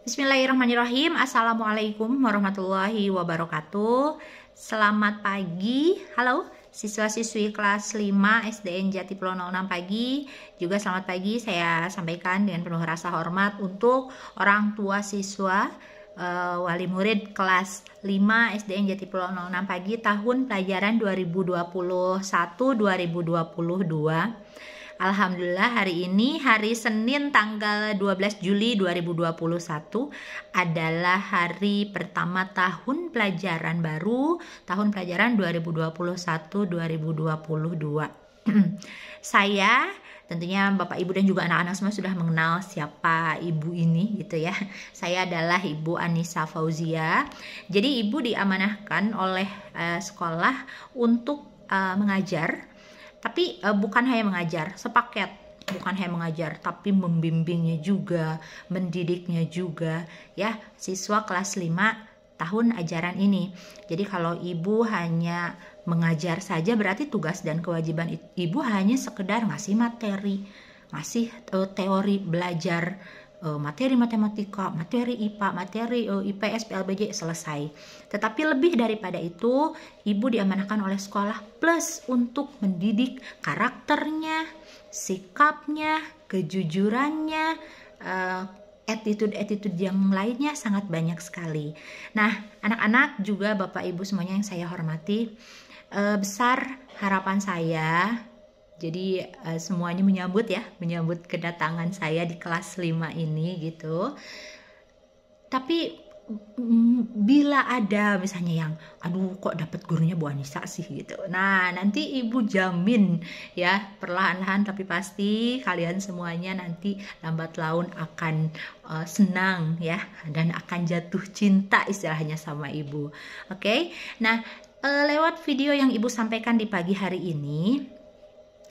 Bismillahirrahmanirrahim. Assalamualaikum warahmatullahi wabarakatuh. Selamat pagi. Halo siswa-siswi kelas 5 SDN Jatipuro 06 pagi. Juga selamat pagi saya sampaikan dengan penuh rasa hormat untuk orang tua siswa wali murid kelas 5 SDN Jatipuro 06 pagi tahun pelajaran 2021-2022. Alhamdulillah hari ini hari Senin tanggal 12 Juli 2021 adalah hari pertama tahun pelajaran baru, tahun pelajaran 2021-2022. Saya tentunya Bapak Ibu dan juga anak-anak semua sudah mengenal siapa ibu ini gitu ya. Saya adalah Ibu Anissa Fauzia. Jadi ibu diamanahkan oleh sekolah untuk mengajar. Tapi bukan hanya mengajar, sepaket. Bukan hanya mengajar, tapi membimbingnya juga, mendidiknya juga, ya, siswa kelas 5 tahun ajaran ini. Jadi kalau ibu hanya mengajar saja, berarti tugas dan kewajiban ibu hanya sekedar ngasih materi, ngasih teori belajar, materi matematika, materi IPA, materi IPS, PLBJ, selesai. Tetapi lebih daripada itu, ibu diamanahkan oleh sekolah plus untuk mendidik karakternya, sikapnya, kejujurannya, attitude yang lainnya sangat banyak sekali. Nah, anak-anak juga Bapak Ibu semuanya yang saya hormati, besar harapan saya. Jadi semuanya menyambut kedatangan saya di kelas 5 ini gitu. Tapi bila ada misalnya yang aduh kok dapat gurunya Bu Anissa sih gitu. Nah, nanti ibu jamin ya, perlahan-lahan tapi pasti kalian semuanya nanti lambat laun akan senang ya, dan akan jatuh cinta istilahnya sama ibu. Oke? Nah, lewat video yang ibu sampaikan di pagi hari ini,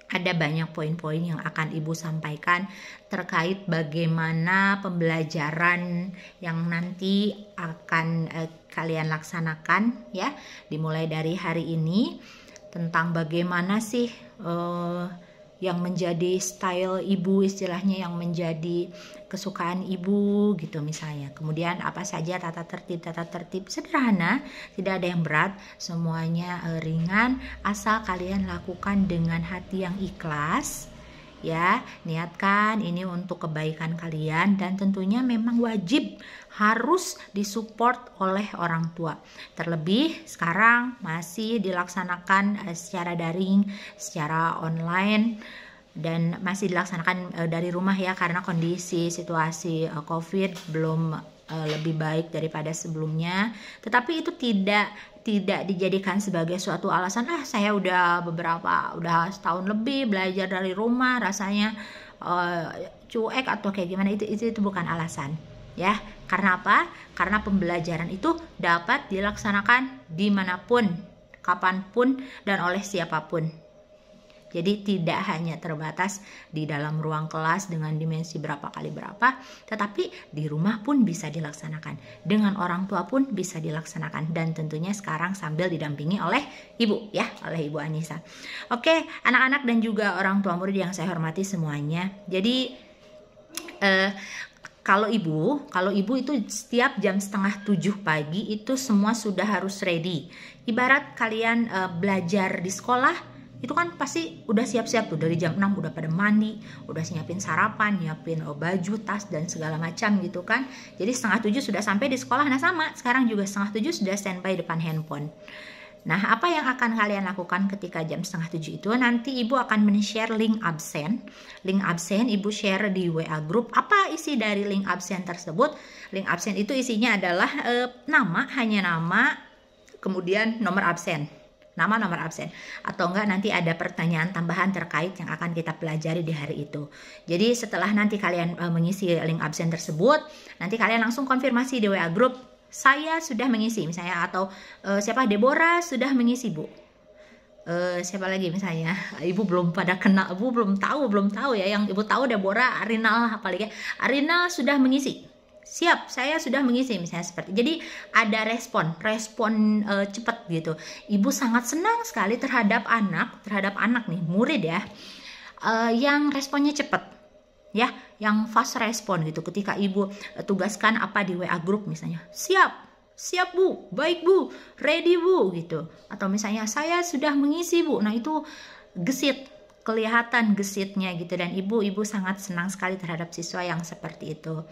ada banyak poin-poin yang akan ibu sampaikan terkait bagaimana pembelajaran yang nanti akan kalian laksanakan ya, dimulai dari hari ini, tentang bagaimana sih yang menjadi style ibu, istilahnya yang menjadi kesukaan ibu gitu misalnya. Kemudian apa saja tata tertib sederhana, tidak ada yang berat, semuanya ringan, asal kalian lakukan dengan hati yang ikhlas ya. Niatkan ini untuk kebaikan kalian, dan tentunya memang wajib harus disupport oleh orang tua. Terlebih sekarang masih dilaksanakan secara daring, secara online, dan masih dilaksanakan dari rumah ya, karena kondisi situasi COVID belum lebih baik daripada sebelumnya. Tetapi itu tidak dijadikan sebagai suatu alasan, saya udah setahun lebih belajar dari rumah, rasanya cuek atau kayak gimana. Itu bukan alasan ya. Karena apa? Karena pembelajaran itu dapat dilaksanakan dimanapun, kapanpun, dan oleh siapapun. Jadi tidak hanya terbatas di dalam ruang kelas dengan dimensi berapa kali berapa, tetapi di rumah pun bisa dilaksanakan, dengan orang tua pun bisa dilaksanakan, dan tentunya sekarang sambil didampingi oleh ibu ya, oleh Ibu Anissa. Oke, anak-anak dan juga orang tua murid yang saya hormati semuanya. Jadi kalau ibu itu setiap jam 6:30 pagi itu semua sudah harus ready. Ibarat kalian belajar di sekolah, itu kan pasti udah siap-siap tuh dari jam 6, udah pada mandi, udah nyiapin sarapan, nyiapin baju, tas, dan segala macam gitu kan. Jadi 6:30 sudah sampai di sekolah. Nah sama, sekarang juga 6:30 sudah standby depan handphone. Nah, apa yang akan kalian lakukan ketika jam 6:30 itu? Nanti ibu akan men-share link absen. Link absen ibu share di WA group. Apa isi dari link absen tersebut? Link absen itu isinya adalah hanya nama, kemudian nomor absen. Nama, nomor absen, atau enggak nanti ada pertanyaan tambahan terkait yang akan kita pelajari di hari itu. Jadi setelah nanti kalian mengisi link absen tersebut, nanti kalian langsung konfirmasi di WA group, saya sudah mengisi misalnya, atau siapa, Deborah sudah mengisi Bu. Siapa lagi misalnya, ibu belum pada kenal, ibu belum tahu ya, yang ibu tahu Deborah, Arinal apalagi, Arinal sudah mengisi. Siap, saya sudah mengisi misalnya seperti. Jadi ada respon cepat gitu. Ibu sangat senang sekali terhadap anak nih, murid ya, yang responnya cepat. ya, yang fast respon gitu. Ketika ibu tugaskan apa di WA group misalnya, siap bu, baik bu, ready bu gitu. Atau misalnya saya sudah mengisi bu. Nah itu gesit, kelihatan gesitnya gitu, dan ibu sangat senang sekali terhadap siswa yang seperti itu.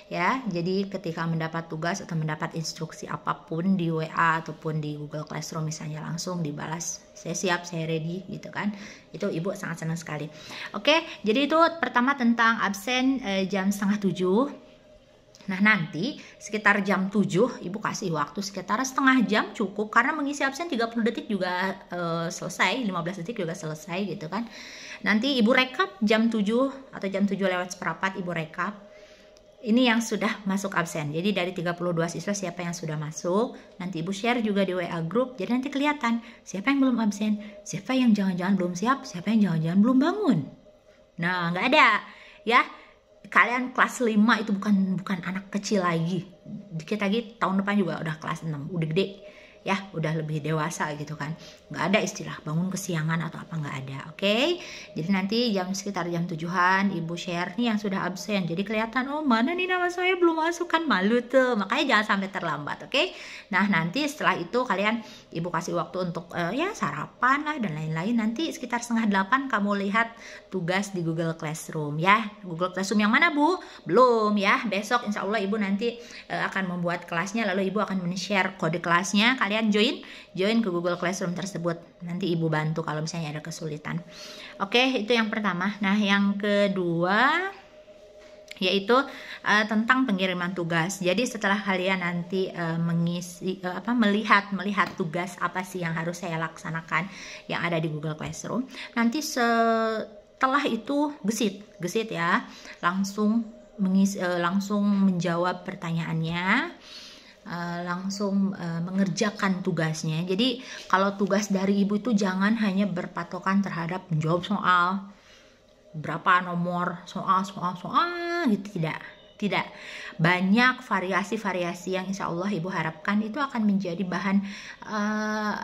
Ya, jadi ketika mendapat tugas atau mendapat instruksi apapun di WA ataupun di Google Classroom misalnya, langsung dibalas, saya siap, saya ready gitu kan. Itu ibu sangat senang sekali. Oke, jadi itu pertama tentang absen jam setengah 7. Nah nanti sekitar jam 7 ibu kasih waktu sekitar setengah jam cukup, karena mengisi absen 30 detik juga selesai, 15 detik juga selesai gitu kan. Nanti ibu rekap jam 7 atau jam 7:07 ibu rekap. Ini yang sudah masuk absen. Jadi dari 32 siswa siapa yang sudah masuk, nanti ibu share juga di WA group. Jadi nanti kelihatan siapa yang belum absen, siapa yang jangan-jangan belum siap, siapa yang jangan-jangan belum bangun. Nah, nggak ada ya. Kalian kelas 5 itu bukan anak kecil lagi. Dikit lagi tahun depan juga udah kelas 6, udah gede. Ya, udah lebih dewasa gitu kan. Nggak ada istilah bangun kesiangan atau apa, nggak ada. Oke? Jadi nanti sekitar jam 7-an ibu share nih yang sudah absen. Jadi kelihatan, oh mana nih nama saya belum masuk, kan malu tuh. Makanya jangan sampai terlambat, oke? Nah, nanti setelah itu kalian ibu kasih waktu untuk ya sarapan lah dan lain-lain. Nanti sekitar 7:30 kamu lihat tugas di Google Classroom ya. Google Classroom yang mana bu? Belum ya. Besok insya Allah ibu nanti akan membuat kelasnya, lalu ibu akan men-share kode kelasnya. Kalian join ke Google Classroom tersebut. Nanti ibu bantu kalau misalnya ada kesulitan. Oke, itu yang pertama. Nah, yang kedua yaitu tentang pengiriman tugas. Jadi setelah kalian nanti melihat tugas apa sih yang harus saya laksanakan yang ada di Google Classroom, nanti setelah itu gesit ya, langsung menjawab pertanyaannya, langsung mengerjakan tugasnya. Jadi kalau tugas dari ibu itu jangan hanya berpatokan terhadap menjawab soal, berapa nomor soal gitu, tidak. Banyak variasi-variasi yang insya Allah ibu harapkan itu akan menjadi bahan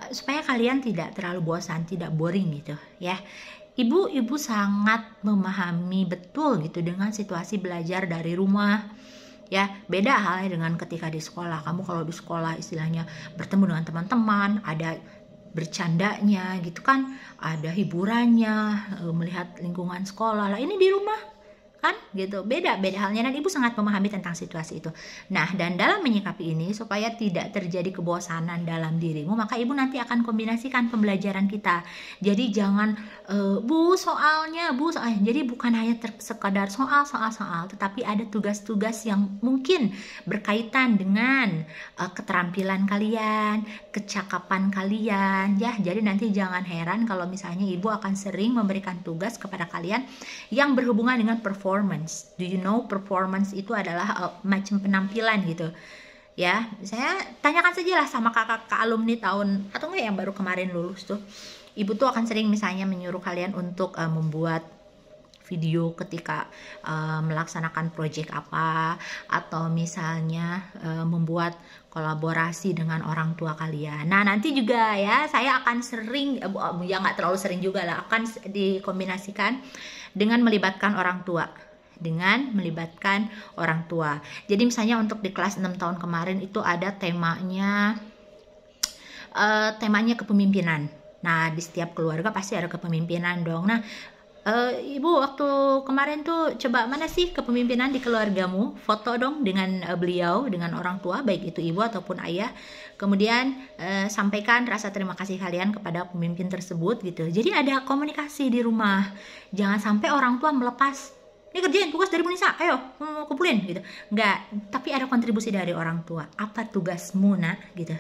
supaya kalian tidak terlalu bosan, tidak boring gitu ya. Ibu sangat memahami betul gitu dengan situasi belajar dari rumah. Ya, beda halnya dengan ketika di sekolah. Kamu kalau di sekolah istilahnya bertemu dengan teman-teman, ada bercandanya gitu kan, ada hiburannya, melihat lingkungan sekolah. Lah ini di rumah kan gitu, beda halnya, dan ibu sangat memahami tentang situasi itu. Nah, dan dalam menyikapi ini supaya tidak terjadi kebosanan dalam dirimu, maka ibu nanti akan kombinasikan pembelajaran kita. Jadi jangan bu soalnya. Jadi bukan hanya sekadar soal, tetapi ada tugas-tugas yang mungkin berkaitan dengan keterampilan kalian, kecakapan kalian ya. Jadi nanti jangan heran kalau misalnya ibu akan sering memberikan tugas kepada kalian yang berhubungan dengan performance. Do you know performance itu adalah macam penampilan gitu ya. Saya tanyakan saja lah sama kakak alumni tahun atau enggak yang baru kemarin lulus tuh. Ibu tuh akan sering misalnya menyuruh kalian untuk membuat video ketika melaksanakan proyek apa, atau misalnya membuat kolaborasi dengan orang tua kalian. Nah nanti juga ya saya akan sering, ya nggak terlalu sering juga lah, akan dikombinasikan dengan melibatkan orang tua. Jadi misalnya untuk di kelas 6 tahun kemarin itu ada temanya kepemimpinan. Nah di setiap keluarga pasti ada kepemimpinan dong. Nah ibu waktu kemarin tuh coba mana sih kepemimpinan di keluargamu, foto dong dengan beliau, dengan orang tua baik itu ibu ataupun ayah. Kemudian sampaikan rasa terima kasih kalian kepada pemimpin tersebut gitu. Jadi ada komunikasi di rumah. Jangan sampai orang tua melepas, ini kerjain tugas dari Bu Nisa, ayo kumpulin gitu. Enggak, tapi ada kontribusi dari orang tua. Apa tugasmu nak gitu?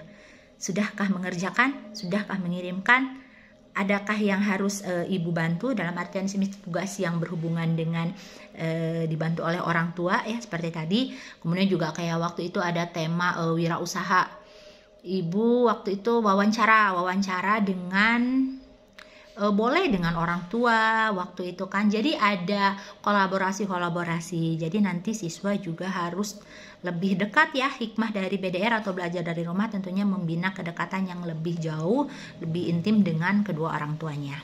Sudahkah mengerjakan? Sudahkah mengirimkan? Adakah yang harus ibu bantu, dalam artian sini tugas yang berhubungan dengan dibantu oleh orang tua ya seperti tadi. Kemudian juga kayak waktu itu ada tema wirausaha. Ibu waktu itu wawancara dengan boleh dengan orang tua waktu itu kan. Jadi ada kolaborasi. Jadi nanti siswa juga harus lebih dekat ya. Hikmah dari BDR atau belajar dari rumah tentunya membina kedekatan yang lebih jauh, lebih intim dengan kedua orang tuanya.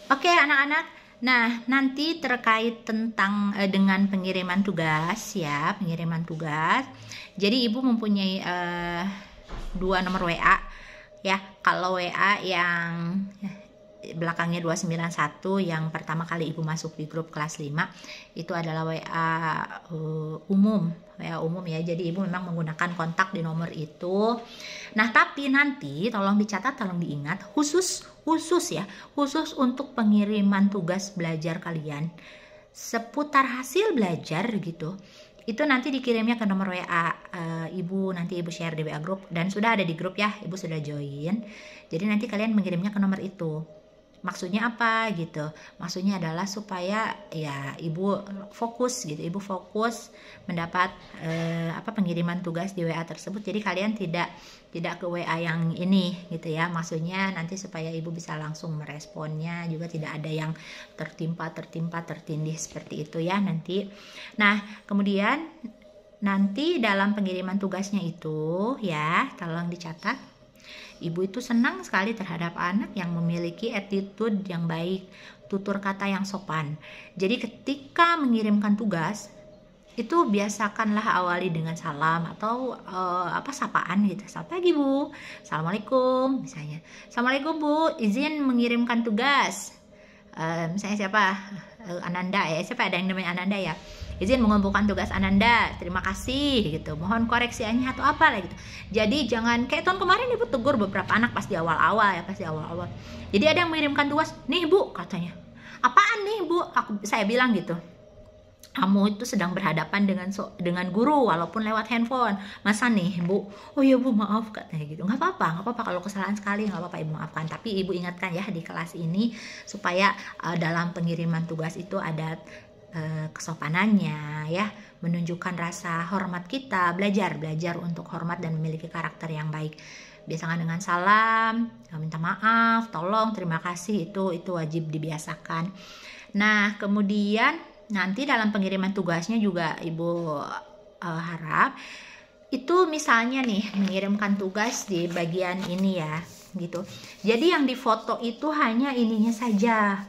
Oke anak-anak, Nah, nanti terkait tentang dengan pengiriman tugas ya, pengiriman tugas. Jadi ibu mempunyai 2 nomor WA ya. Kalau WA yang belakangnya 291 yang pertama kali ibu masuk di grup kelas 5 itu adalah WA umum ya. Jadi ibu memang menggunakan kontak di nomor itu. Nah, tapi nanti tolong dicatat, tolong diingat, khusus untuk pengiriman tugas belajar kalian seputar hasil belajar gitu. Itu nanti dikirimnya ke nomor WA ibu, nanti ibu share di WA grup dan sudah ada di grup ya, ibu sudah join. Jadi nanti kalian mengirimnya ke nomor itu. Maksudnya apa gitu? Maksudnya adalah supaya ya ibu fokus gitu, ibu fokus mendapat pengiriman tugas di WA tersebut. Jadi kalian tidak ke WA yang ini gitu ya. Maksudnya nanti supaya ibu bisa langsung meresponnya, juga tidak ada yang tertindih seperti itu ya nanti. Nah, kemudian nanti dalam pengiriman tugasnya itu ya, tolong dicatat. Ibu itu senang sekali terhadap anak yang memiliki attitude yang baik, tutur kata yang sopan. Jadi ketika mengirimkan tugas, itu biasakanlah awali dengan salam atau sapaan gitu. Selamat pagi Bu, Assalamualaikum misalnya. Assalamualaikum Bu, izin mengirimkan tugas. Misalnya siapa? Ananda ya, siapa ada yang namanya Ananda ya? Izin mengumpulkan tugas Ananda, terima kasih gitu, mohon koreksiannya atau apa lah gitu. Jadi jangan kayak tahun kemarin ibu tegur beberapa anak pas di awal-awal. Jadi ada yang mengirimkan tugas, nih Bu katanya, apaan nih Bu? Saya bilang gitu, kamu itu sedang berhadapan dengan guru walaupun lewat handphone, masa nih Bu? Oh iya Bu, maaf katanya gitu. Nggak apa-apa kalau kesalahan sekali, nggak apa-apa ibu maafkan, tapi ibu ingatkan ya di kelas ini supaya dalam pengiriman tugas itu ada kesopanannya ya, menunjukkan rasa hormat kita, belajar untuk hormat dan memiliki karakter yang baik. Biasakan dengan salam, minta maaf, tolong, terima kasih, itu wajib dibiasakan. Nah, kemudian nanti dalam pengiriman tugasnya juga ibu harap itu misalnya nih mengirimkan tugas di bagian ini ya gitu. Jadi yang difoto itu hanya ininya saja.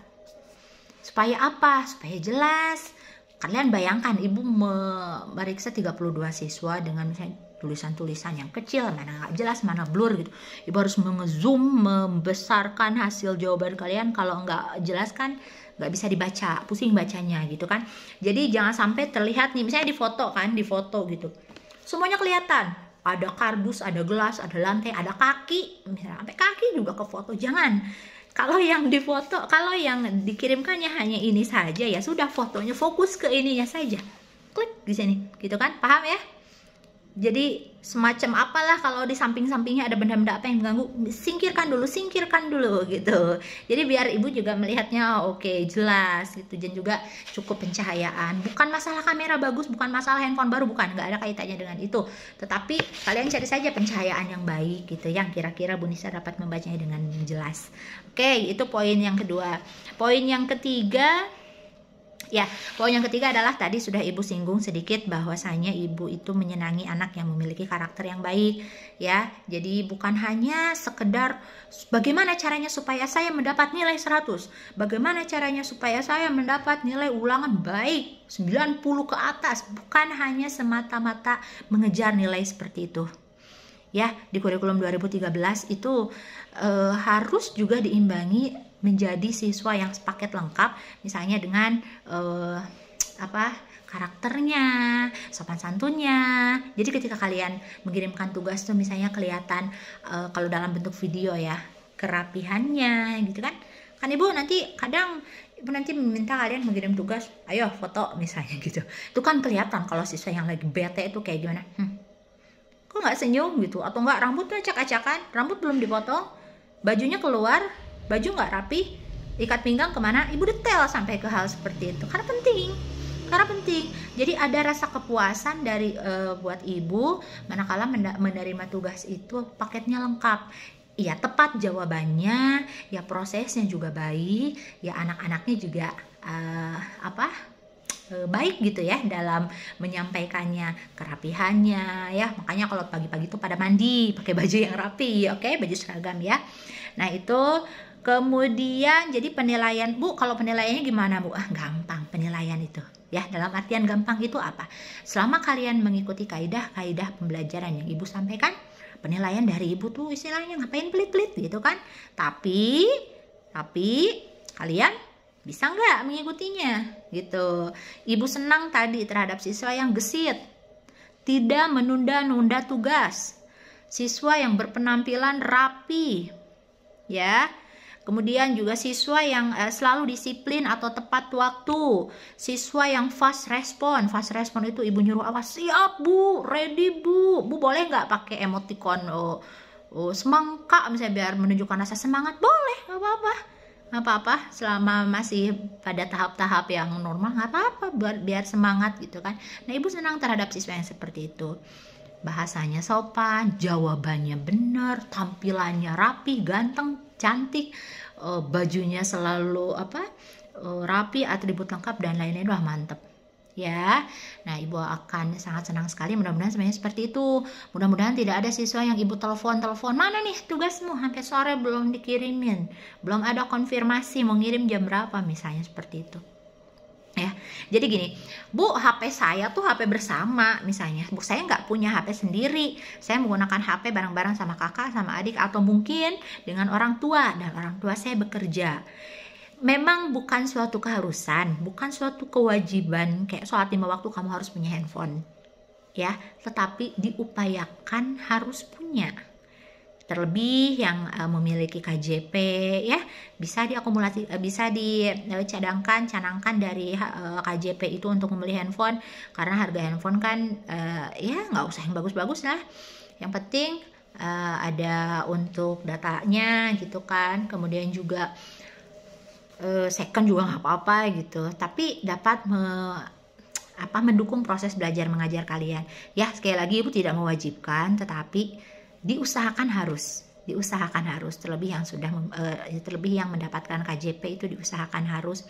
Supaya apa? Supaya jelas. Kalian bayangkan ibu memeriksa 32 siswa dengan misalnya tulisan-tulisan yang kecil, mana nggak jelas, mana blur gitu. Ibu harus ngezoom, membesarkan hasil jawaban kalian. Kalau nggak jelas kan nggak bisa dibaca, pusing bacanya gitu kan. Jadi jangan sampai terlihat nih, misalnya di foto gitu. Semuanya kelihatan. Ada kardus, ada gelas, ada lantai, ada kaki. Misalnya sampai kaki juga ke foto. Jangan. Kalau yang difoto, kalau yang dikirimkannya hanya ini saja ya sudah, fotonya fokus ke ininya saja. Klik di sini, gitu kan? Paham ya? Jadi semacam apalah kalau di samping-sampingnya ada benda-benda apa yang mengganggu, singkirkan dulu gitu. Jadi biar ibu juga melihatnya oke, jelas gitu, dan juga cukup pencahayaan. Bukan masalah kamera bagus, bukan masalah handphone baru, bukan, nggak ada kaitannya dengan itu. Tetapi kalian cari saja pencahayaan yang baik gitu, yang kira-kira Bu Nisa dapat membacanya dengan jelas. Oke, itu poin yang kedua. Poin yang ketiga ya, poin yang ketiga adalah tadi sudah ibu singgung sedikit bahwasanya ibu itu menyenangi anak yang memiliki karakter yang baik ya. Jadi bukan hanya sekedar bagaimana caranya supaya saya mendapat nilai 100, bagaimana caranya supaya saya mendapat nilai ulangan baik 90 ke atas, bukan hanya semata-mata mengejar nilai seperti itu. Ya, di kurikulum 2013 itu harus juga diimbangi menjadi siswa yang paket lengkap, misalnya dengan karakternya, sopan santunnya. Jadi ketika kalian mengirimkan tugas tuh misalnya kelihatan kalau dalam bentuk video ya, kerapihannya gitu kan. Kan ibu nanti meminta kalian mengirim tugas, ayo foto misalnya gitu. Itu kan kelihatan kalau siswa yang lagi bete itu kayak gimana. Kok nggak senyum gitu, atau nggak rambutnya acak-acakan, rambut belum dipotong, bajunya keluar, baju nggak rapi, ikat pinggang kemana, ibu detail sampai ke hal seperti itu, karena penting. Jadi ada rasa kepuasan dari buat ibu manakala menerima tugas itu paketnya lengkap. Ya tepat jawabannya, ya prosesnya juga baik, ya anak-anaknya juga baik gitu ya dalam menyampaikannya, kerapihannya ya. Makanya kalau pagi-pagi itu pada mandi pakai baju yang rapi, oke, baju seragam ya. Nah itu Kemudian jadi penilaian, Bu, kalau penilaiannya gimana, Bu? Gampang penilaian itu. Ya, dalam artian gampang itu apa? Selama kalian mengikuti kaidah-kaidah pembelajaran yang Ibu sampaikan, penilaian dari Ibu tuh istilahnya ngapain pelit-pelit gitu kan? Tapi kalian bisa nggak mengikutinya gitu. Ibu senang tadi terhadap siswa yang gesit, tidak menunda-nunda tugas, siswa yang berpenampilan rapi, ya. Kemudian juga siswa yang selalu disiplin atau tepat waktu, siswa yang fast respon. Fast respon itu Ibu nyuruh apa? Siap Bu, ready Bu. Bu boleh nggak pakai emoticon semangka misalnya biar menunjukkan rasa semangat? Boleh, nggak apa-apa. Nggak apa-apa, selama masih pada tahap-tahap yang normal nggak apa-apa, biar semangat gitu kan. Nah, Ibu senang terhadap siswa yang seperti itu. Bahasanya sopan, jawabannya benar, tampilannya rapi, ganteng, cantik, bajunya selalu rapi, atribut lengkap dan lain-lain. Wah, mantep ya. Nah, Ibu akan sangat senang sekali, mudah-mudahan semuanya seperti itu. Mudah-mudahan tidak ada siswa yang Ibu telepon, mana nih tugasmu, sampai sore belum dikirimin, belum ada konfirmasi mau ngirim jam berapa, misalnya seperti itu ya. Jadi gini, Bu, HP saya tuh HP bersama misalnya. Bu, saya nggak punya HP sendiri, saya menggunakan HP bareng-bareng sama kakak, sama adik, atau mungkin dengan orang tua, dan orang tua saya bekerja. Memang bukan suatu keharusan, bukan suatu kewajiban kayak sholat 5 waktu kamu harus punya handphone ya, tetapi diupayakan harus punya. Terlebih yang memiliki KJP ya, bisa diakumulasi, bisa canangkan dari KJP itu untuk membeli handphone, karena harga handphone kan ya nggak usah yang bagus-bagus lah, yang penting ada untuk datanya gitu kan. Kemudian juga second juga nggak apa-apa gitu, tapi dapat mendukung proses belajar mengajar kalian ya. Sekali lagi, Ibu tidak mewajibkan, tetapi diusahakan harus, terlebih yang mendapatkan KJP itu diusahakan harus.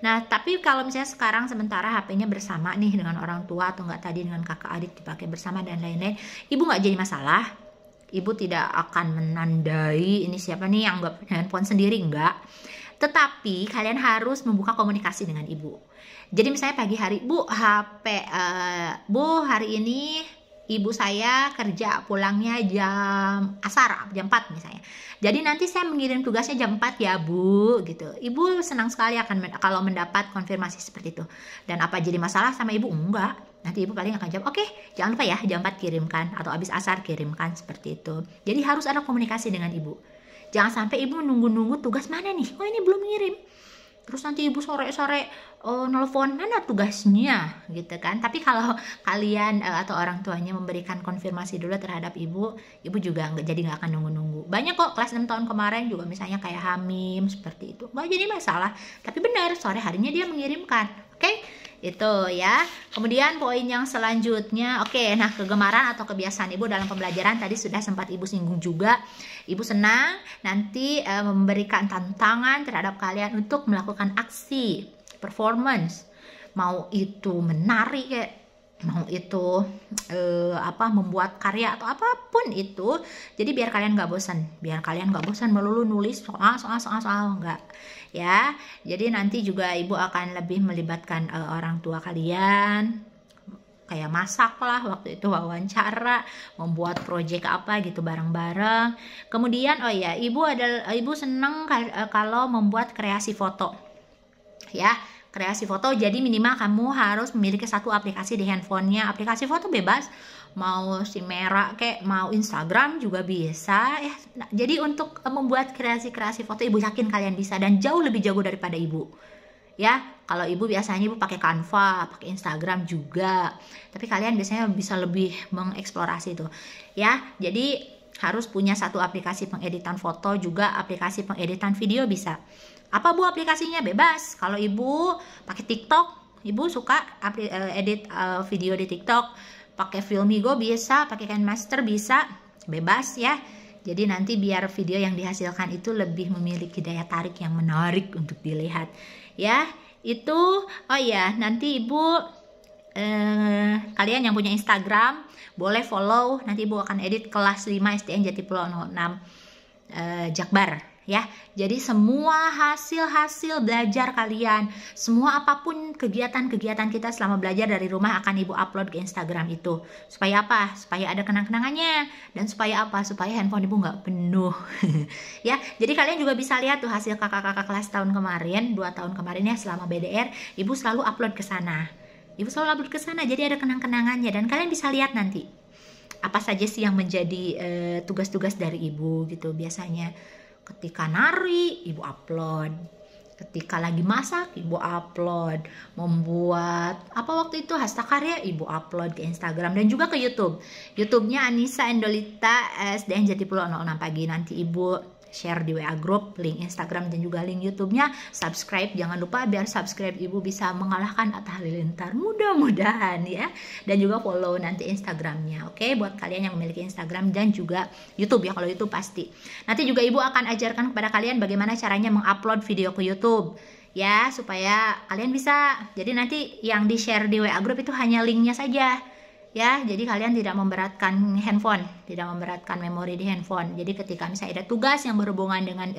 Nah, tapi kalau misalnya sekarang sementara HP-nya bersama nih dengan orang tua, atau enggak tadi dengan kakak adik dipakai bersama dan lain-lain, Ibu nggak jadi masalah. Ibu tidak akan menandai ini siapa nih yang nggak punya handphone sendiri, enggak. Tetapi kalian harus membuka komunikasi dengan Ibu. Jadi misalnya pagi hari, Bu, Bu, hari ini Ibu saya kerja pulangnya jam asar, jam 4 misalnya. Jadi nanti saya mengirim tugasnya jam 4 ya Bu, gitu. Ibu senang sekali kalau mendapat konfirmasi seperti itu. Dan apa jadi masalah sama Ibu? Enggak. Nanti Ibu paling akan jawab, oke, jangan lupa ya jam 4 kirimkan, atau habis asar kirimkan, seperti itu. Jadi harus ada komunikasi dengan Ibu. Jangan sampai Ibu nunggu-nunggu tugas mana nih, oh ini belum ngirim. Terus nanti Ibu sore-sore nelfon, mana tugasnya gitu kan. Tapi kalau kalian atau orang tuanya memberikan konfirmasi dulu terhadap Ibu juga jadi nggak akan nunggu-nunggu. Banyak kok kelas 6 tahun kemarin juga misalnya kayak Hamim seperti itu, nggak jadi masalah. Tapi benar, sore harinya dia mengirimkan. Oke, itu ya. Kemudian poin yang selanjutnya, nah, kegemaran atau kebiasaan Ibu dalam pembelajaran tadi sudah sempat Ibu singgung juga. Ibu senang nanti memberikan tantangan terhadap kalian untuk melakukan aksi, performance, mau itu menari kayak, mau itu membuat karya atau apapun itu. Jadi biar kalian nggak bosan, melulu nulis soal enggak ya. Jadi nanti juga Ibu akan lebih melibatkan orang tua kalian, kayak masak lah, waktu itu wawancara, membuat proyek apa gitu bareng-bareng. Kemudian Ibu seneng kalau membuat kreasi foto ya. Kreasi foto, jadi minimal kamu harus memiliki satu aplikasi di handphonenya. Aplikasi foto bebas, mau Simera kayak mau Instagram juga bisa ya. Nah, jadi untuk membuat kreasi foto, Ibu yakin kalian bisa dan jauh lebih jago daripada Ibu ya. Kalau Ibu biasanya Ibu pakai Canva, pakai Instagram juga, tapi kalian biasanya bisa lebih mengeksplorasi itu ya. Jadi harus punya satu aplikasi pengeditan foto, juga aplikasi pengeditan video bisa. Apa Bu aplikasinya? Bebas. Kalau Ibu pakai TikTok, Ibu suka edit video di TikTok, pakai Filmigo bisa, pakai KineMaster bisa, bebas ya. Jadi nanti biar video yang dihasilkan itu lebih memiliki daya tarik yang menarik untuk dilihat ya. Itu nanti Ibu kalian yang punya Instagram boleh follow, nanti Ibu akan edit kelas 5 SDN Jatipulo 06 Jakbar ya. Jadi semua hasil belajar kalian, semua apapun kegiatan-kegiatan kita selama belajar dari rumah akan Ibu upload ke Instagram itu. Supaya apa? Supaya ada kenang-kenangannya. Dan supaya apa? Supaya handphone Ibu nggak penuh. Ya, jadi kalian juga bisa lihat tuh hasil kakak-kakak kelas tahun kemarin, 2 tahun kemarin ya selama BDR, Ibu selalu upload ke sana. Ibu selalu upload ke sana, jadi ada kenang-kenangannya dan kalian bisa lihat nanti apa saja sih yang menjadi tugas-tugas dari Ibu gitu. Biasanya ketika nari, Ibu upload. Ketika lagi masak, Ibu upload. Membuat apa waktu itu hastakarya, Ibu upload ke Instagram dan juga ke YouTube. YouTube-nya Anissa Endolita SDN Jatipulo 06 pagi. Nanti Ibu share di WA group, link Instagram dan juga link YouTube-nya. Subscribe, jangan lupa biar subscribe Ibu bisa mengalahkan Atta Halilintar. Mudah-mudahan ya. Dan juga follow nanti Instagram-nya. Oke, buat kalian yang memiliki Instagram dan juga YouTube ya. Kalau YouTube pasti. Nanti juga Ibu akan ajarkan kepada kalian bagaimana caranya mengupload video ke YouTube. Ya, supaya kalian bisa. Jadi nanti yang di-share di WA group itu hanya linknya saja. Ya, jadi kalian tidak memberatkan handphone, tidak memberatkan memori di handphone. Jadi ketika misalnya ada tugas yang berhubungan dengan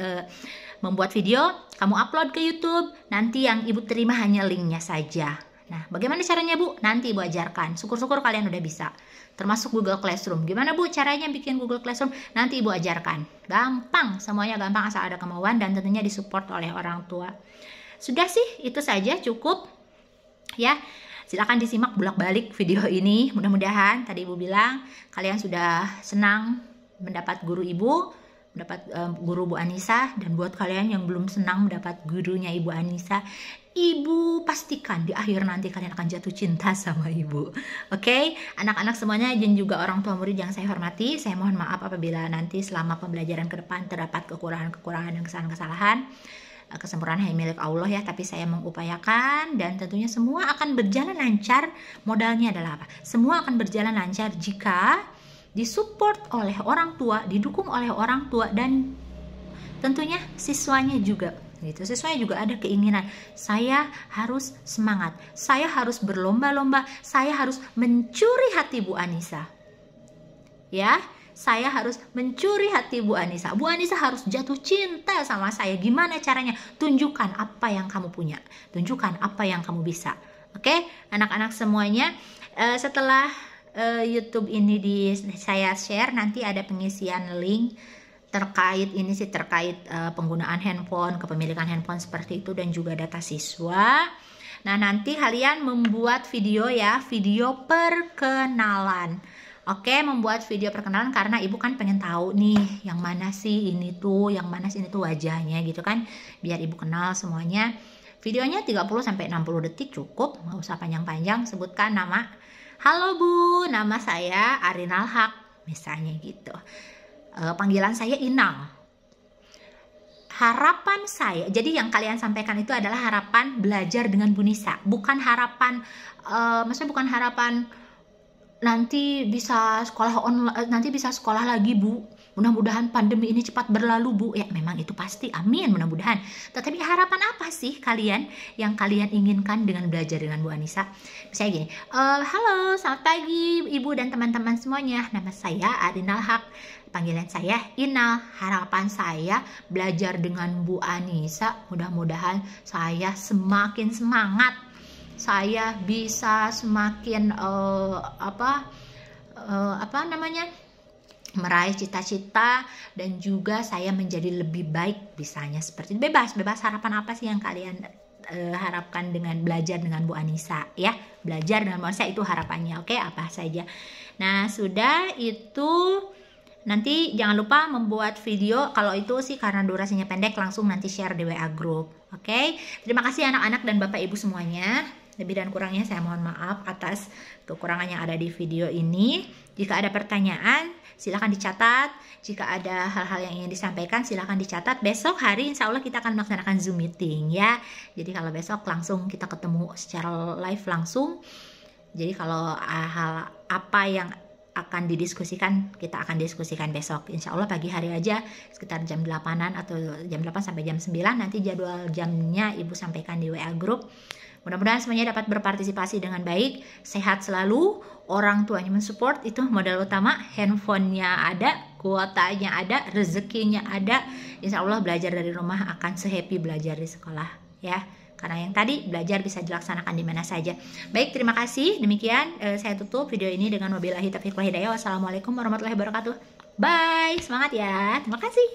membuat video, kamu upload ke YouTube, nanti yang Ibu terima hanya linknya saja. Nah, bagaimana caranya Bu? Nanti Ibu ajarkan. Syukur-syukur kalian udah bisa. Termasuk Google Classroom. Gimana Bu caranya bikin Google Classroom? Nanti Ibu ajarkan. Gampang, semuanya gampang asal ada kemauan dan tentunya disupport oleh orang tua. Sudah sih, itu saja cukup. Ya. Silakan disimak bolak-balik video ini. Mudah-mudahan tadi Ibu bilang kalian sudah senang mendapat guru Ibu, mendapat guru Bu Anissa. Dan buat kalian yang belum senang mendapat gurunya Ibu Anissa, Ibu pastikan di akhir nanti kalian akan jatuh cinta sama Ibu. Oke, anak-anak semuanya dan juga orang tua murid yang saya hormati, saya mohon maaf apabila nanti selama pembelajaran ke depan terdapat kekurangan-kekurangan dan kesalahan-kesalahan. Kesempurnaan hanya milik Allah ya, tapi saya mengupayakan dan tentunya semua akan berjalan lancar. Modalnya adalah apa? Semua akan berjalan lancar jika disupport oleh orang tua, didukung oleh orang tua dan tentunya siswanya juga. Gitu. Siswanya juga ada keinginan, saya harus semangat, saya harus berlomba-lomba, saya harus mencuri hati Bu Anissa. Ya. Saya harus mencuri hati Bu Anissa. Bu Anissa harus jatuh cinta sama saya. Gimana caranya? Tunjukkan apa yang kamu punya. Tunjukkan apa yang kamu bisa. Oke, anak-anak semuanya. Setelah YouTube ini saya share, nanti ada pengisian link terkait ini sih, terkait penggunaan handphone, kepemilikan handphone seperti itu dan juga data siswa. Nah, nanti kalian membuat video ya, video perkenalan. Oke, membuat video perkenalan karena Ibu kan pengen tahu nih yang mana sih ini tuh, yang mana sih ini tuh wajahnya gitu kan. Biar Ibu kenal semuanya. Videonya 30-60 detik cukup, nggak usah panjang-panjang. Sebutkan nama. Halo Bu, nama saya Arinal Haq, misalnya gitu. Panggilan saya Inal. Harapan saya, jadi yang kalian sampaikan itu adalah harapan belajar dengan Bu Nisa. Bukan harapan, maksudnya bukan harapan nanti bisa sekolah online, nanti bisa sekolah lagi Bu, mudah-mudahan pandemi ini cepat berlalu Bu. Ya memang itu pasti, amin, mudah-mudahan. Tetapi harapan apa sih kalian yang kalian inginkan dengan belajar dengan Bu Anissa? Misalnya gini, halo selamat pagi Ibu dan teman-teman semuanya, nama saya Arinal Haq, panggilan saya Inal. Harapan saya belajar dengan Bu Anissa, mudah-mudahan saya semakin semangat, saya bisa semakin meraih cita-cita dan juga saya menjadi lebih baik, bisanya seperti itu. Bebas harapan apa sih yang kalian harapkan dengan belajar dengan Bu Anissa ya. Belajar dengan Bu Anissa itu harapannya, oke, apa saja. Nah, sudah itu nanti jangan lupa membuat video. Kalau itu sih karena durasinya pendek, langsung nanti share di WA group. Oke. Terima kasih anak-anak dan Bapak Ibu semuanya. Lebih dan kurangnya saya mohon maaf atas kekurangan yang ada di video ini. Jika ada pertanyaan, silakan dicatat. Jika ada hal-hal yang ingin disampaikan, silakan dicatat. Besok hari insya Allah kita akan melaksanakan Zoom meeting ya. Jadi kalau besok langsung kita ketemu secara live langsung. Jadi kalau hal apa yang akan didiskusikan, kita akan diskusikan besok. Insya Allah pagi hari aja sekitar jam 8-an atau jam 8 sampai jam 9. Nanti jadwal jamnya Ibu sampaikan di WA group. Mudah-mudahan semuanya dapat berpartisipasi dengan baik, sehat selalu, orang tuanya mensupport, itu modal utama, handphonenya ada, kuotanya ada, rezekinya ada, insya Allah belajar dari rumah akan se-happy belajar di sekolah ya. Karena yang tadi belajar bisa dilaksanakan di mana saja. Baik, terima kasih. Demikian saya tutup video ini dengan wabillahi taufiq wal hidayah. Wassalamualaikum warahmatullahi wabarakatuh. Bye, semangat ya. Terima kasih.